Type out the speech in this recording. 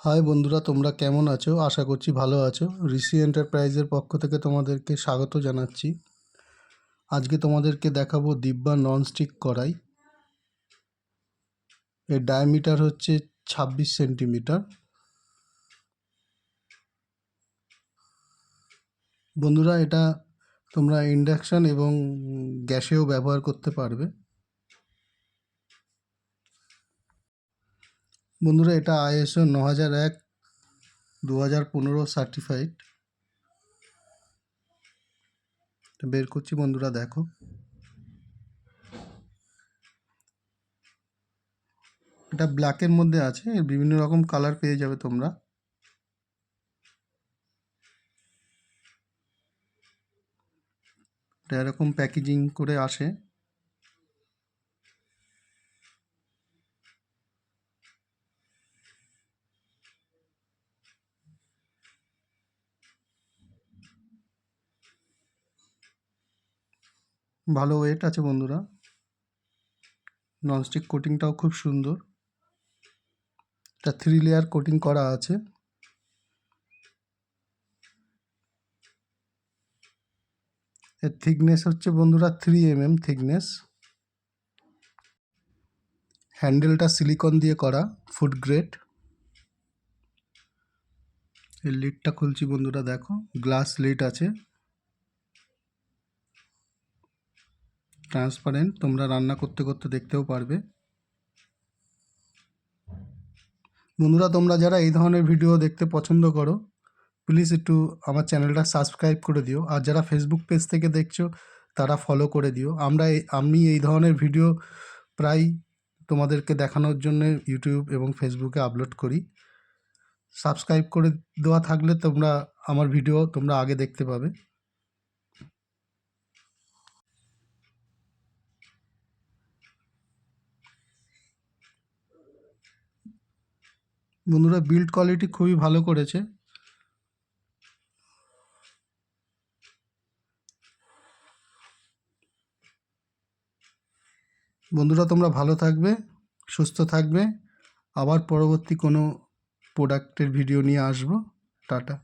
High বন্ধুরা, তোমরা কেমন আছো? আশা করছি ভালো আছো। ঋষি এন্টারপ্রাইজের পক্ষ থেকে তোমাদেরকে স্বাগত জানাচ্ছি। আজকে তোমাদেরকে দেখাবো দিব্যা ননস্টিক কড়াই। এর ডায়ামিটার হচ্ছে 26 সেন্টিমিটার। বন্ধুরা, এটা তোমরা ইন্ডাকশান এবং গ্যাসেও ব্যবহার করতে পারবে। বন্ধুরা, এটা ISO 9001/2015 সার্টিফাইড। বের করছি বন্ধুরা, দেখো। এটা ব্ল্যাকের মধ্যে আছে, এর বিভিন্ন রকম কালার পেয়ে যাবে তোমরা। এটা এরকম প্যাকেজিং করে আসে। ভালো ওয়েট আছে বন্ধুরা। ননস্টিক কোটিংটাও খুব সুন্দর। এটা 3 লেয়ার কোটিং করা আছে। এর থিকনেস হচ্ছে বন্ধুরা 3 mm থিকনেস। হ্যান্ডেলটা সিলিকন দিয়ে করা, ফুড গ্রেড। এর লিডটা খুলছি বন্ধুরা, দেখো গ্লাস লিড আছে, ট্রান্সপারেন্ট। তোমরা রান্না করতে করতে দেখতেও পারবে। বন্ধুরা, তোমরা যারা এই ধরনের ভিডিও দেখতে পছন্দ করো, প্লিজ একটু আমার চ্যানেলটা সাবস্ক্রাইব করে দিও। আর যারা ফেসবুক পেজ থেকে দেখছো, তারা ফলো করে দিও। আমি এই ধরনের ভিডিও প্রায় তোমাদেরকে দেখানোর জন্য ইউটিউব এবং ফেসবুকে আপলোড করি। সাবস্ক্রাইব করে দেওয়া থাকলে তোমরা আমার ভিডিও তোমরা আগে দেখতে পাবে। বন্ধুরা, বিল্ড কোয়ালিটি খুবই ভালো করেছে। বন্ধুরা, তোমরা ভালো থাকবে, সুস্থ থাকবে। আবার পরবর্তী কোনো প্রোডাক্টের ভিডিও নিয়ে আসবো। টাটা।